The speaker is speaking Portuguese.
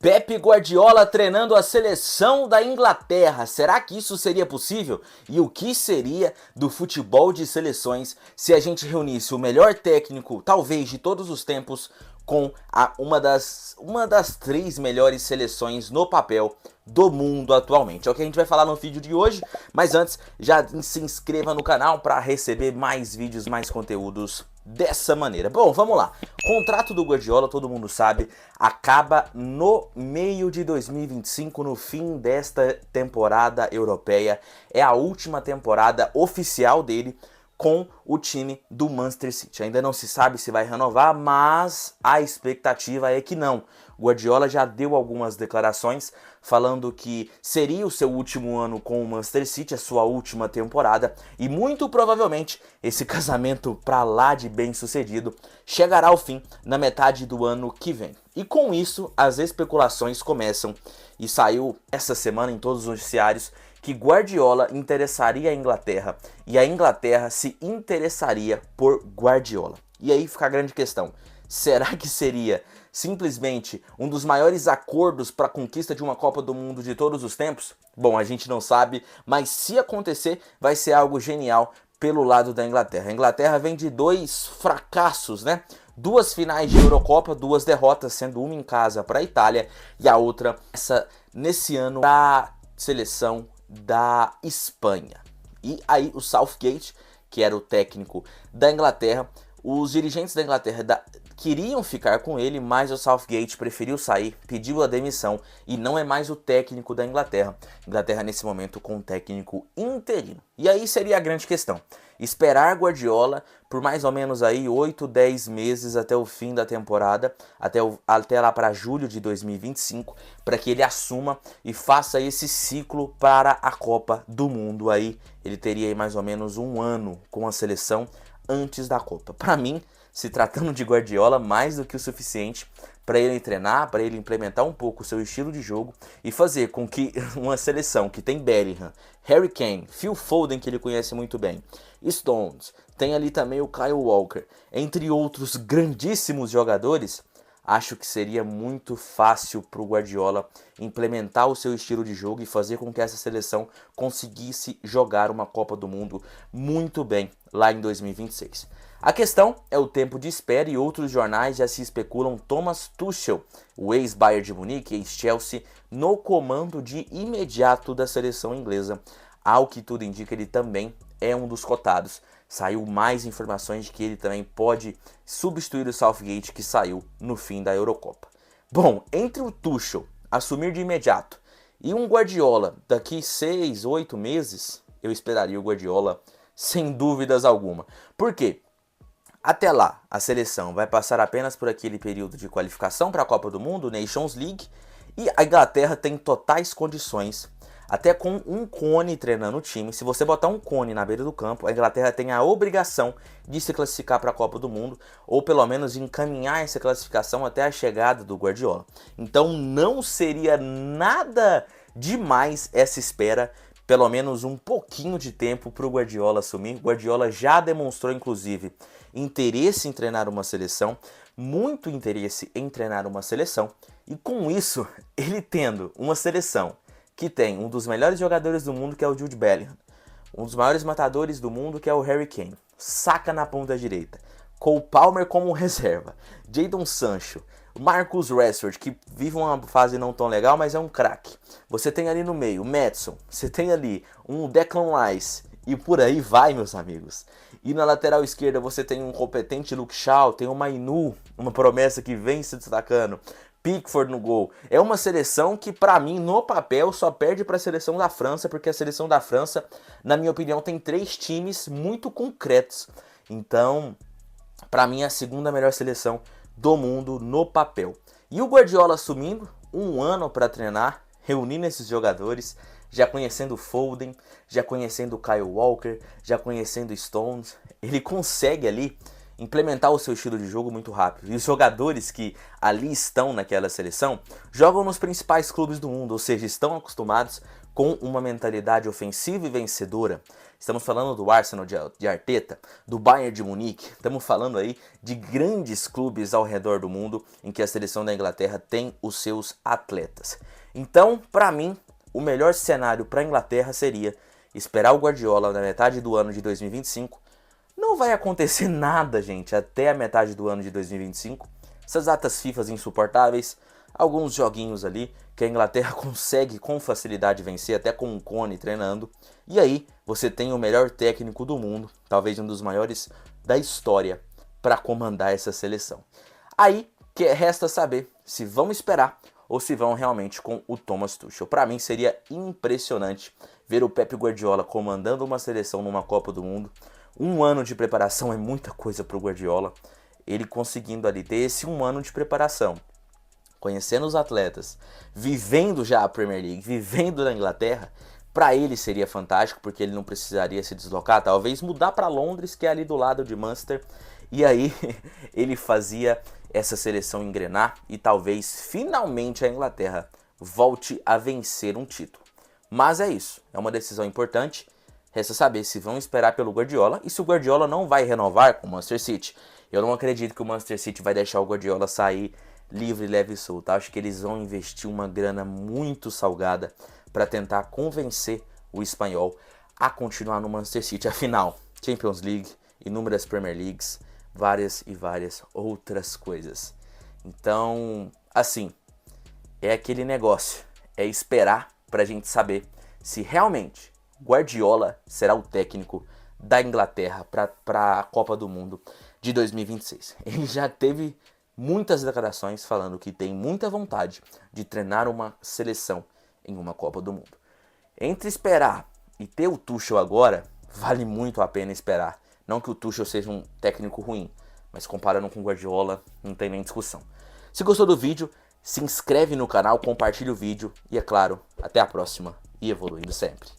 Pep Guardiola treinando a seleção da Inglaterra. Será que isso seria possível? E o que seria do futebol de seleções se a gente reunisse o melhor técnico, talvez de todos os tempos, com uma das 3 melhores seleções no papel do mundo atualmente? É o que a gente vai falar no vídeo de hoje, mas antes, já se inscreva no canal para receber mais vídeos, mais conteúdos dessa maneira. Bom, vamos lá. Contrato do Guardiola, todo mundo sabe, acaba no meio de 2025, no fim desta temporada europeia. É a última temporada oficial dele com o time do Manchester City. Ainda não se sabe se vai renovar, mas a expectativa é que não. O Guardiola já deu algumas declarações falando que seria o seu último ano com o Manchester City, a sua última temporada, e muito provavelmente esse casamento pra lá de bem sucedido chegará ao fim na metade do ano que vem. E com isso as especulações começam, e saiu essa semana em todos os noticiários que Guardiola interessaria a Inglaterra e a Inglaterra se interessaria por Guardiola. E aí fica a grande questão: será que seria simplesmente um dos maiores acordos para a conquista de uma Copa do Mundo de todos os tempos? Bom, a gente não sabe, mas se acontecer, vai ser algo genial pelo lado da Inglaterra. A Inglaterra vem de 2 fracassos, né? 2 finais de Eurocopa, 2 derrotas, sendo uma em casa para a Itália e a outra nesse ano da seleção da Espanha. E aí o Southgate, que era o técnico da Inglaterra, os dirigentes da Inglaterra queriam ficar com ele, mas o Southgate preferiu sair, pediu a demissão e não é mais o técnico da Inglaterra. Inglaterra nesse momento com um técnico interino. E aí seria a grande questão: esperar Guardiola por mais ou menos aí 8, 10 meses até o fim da temporada, até lá para julho de 2025, para que ele assuma e faça esse ciclo para a Copa do Mundo. Aí ele teria aí mais ou menos um ano com a seleção antes da Copa. Para mim, se tratando de Guardiola, mais do que o suficiente para ele treinar, para ele implementar um pouco o seu estilo de jogo e fazer com que uma seleção que tem Bellingham, Harry Kane, Phil Foden, que ele conhece muito bem, Stones, tem ali também o Kyle Walker, entre outros grandíssimos jogadores, acho que seria muito fácil para o Guardiola implementar o seu estilo de jogo e fazer com que essa seleção conseguisse jogar uma Copa do Mundo muito bem lá em 2026. A questão é o tempo de espera, e outros jornais já se especulam Thomas Tuchel, o ex-Bayern de Munique, ex-Chelsea, no comando de imediato da seleção inglesa. Ao que tudo indica, ele também é um dos cotados. Saiu mais informações de que ele também pode substituir o Southgate, que saiu no fim da Eurocopa. Bom, entre o Tuchel assumir de imediato e um Guardiola daqui 6, 8 meses, eu esperaria o Guardiola sem dúvidas alguma. Por quê? Até lá, a seleção vai passar apenas por aquele período de qualificação para a Copa do Mundo, Nations League, e a Inglaterra tem totais condições, até com um cone treinando o time. Se você botar um cone na beira do campo, a Inglaterra tem a obrigação de se classificar para a Copa do Mundo, ou pelo menos de encaminhar essa classificação até a chegada do Guardiola. Então não seria nada demais essa espera, pelo menos um pouquinho de tempo para o Guardiola assumir. O Guardiola já demonstrou, inclusive, interesse em treinar uma seleção, muito interesse em treinar uma seleção, e com isso, ele tendo uma seleção que tem um dos melhores jogadores do mundo, que é o Jude Bellingham, um dos maiores matadores do mundo, que é o Harry Kane, Saka na ponta direita, Cole Palmer como reserva, Jadon Sancho, Marcus Rashford, que vive uma fase não tão legal, mas é um craque. Você tem ali no meio Maddison, você tem ali um Declan Rice, e por aí vai, meus amigos. E na lateral esquerda você tem um competente Luke Shaw, tem o Mainu, uma promessa que vem se destacando, Pickford no gol. É uma seleção que, para mim, no papel, só perde para a seleção da França, porque a seleção da França, na minha opinião, tem 3 times muito concretos. Então, para mim, é a segunda melhor seleção do mundo no papel. E o Guardiola assumindo um ano para treinar, reunindo esses jogadores, já conhecendo o Foden, já conhecendo o Kyle Walker, já conhecendo Stones, ele consegue ali implementar o seu estilo de jogo muito rápido. E os jogadores que ali estão naquela seleção jogam nos principais clubes do mundo, ou seja, estão acostumados com uma mentalidade ofensiva e vencedora. Estamos falando do Arsenal de Arteta, do Bayern de Munique, estamos falando aí de grandes clubes ao redor do mundo em que a seleção da Inglaterra tem os seus atletas. Então, para mim, o melhor cenário para a Inglaterra seria esperar o Guardiola na metade do ano de 2025. Não vai acontecer nada, gente, até a metade do ano de 2025. Essas datas FIFA insuportáveis, alguns joguinhos ali que a Inglaterra consegue com facilidade vencer, até com um Cone treinando. E aí você tem o melhor técnico do mundo, talvez um dos maiores da história, para comandar essa seleção. Aí resta saber se vão esperar ou se vão realmente com o Thomas Tuchel. Para mim seria impressionante ver o Pep Guardiola comandando uma seleção numa Copa do Mundo. Um ano de preparação é muita coisa para o Guardiola. Ele conseguindo ali ter esse um ano de preparação, conhecendo os atletas, vivendo já a Premier League, vivendo na Inglaterra, para ele seria fantástico, porque ele não precisaria se deslocar, talvez mudar para Londres, que é ali do lado de Manchester, e aí ele fazia essa seleção engrenar e talvez finalmente a Inglaterra volte a vencer um título. Mas é isso, é uma decisão importante, resta saber se vão esperar pelo Guardiola e se o Guardiola não vai renovar com o Manchester City. Eu não acredito que o Manchester City vai deixar o Guardiola sair livre, leve e solto. Acho que eles vão investir uma grana muito salgada para tentar convencer o espanhol a continuar no Manchester City. Afinal, Champions League, inúmeras Premier Leagues, várias e várias outras coisas. Então, assim, é aquele negócio. É esperar para a gente saber se realmente Guardiola será o técnico da Inglaterra para a Copa do Mundo de 2026. Ele já teve muitas declarações falando que tem muita vontade de treinar uma seleção em uma Copa do Mundo. Entre esperar e ter o Tuchel agora, vale muito a pena esperar. Não que o Tuchel seja um técnico ruim, mas comparando com o Guardiola, não tem nem discussão. Se gostou do vídeo, se inscreve no canal, compartilha o vídeo e, é claro, até a próxima e evoluindo sempre.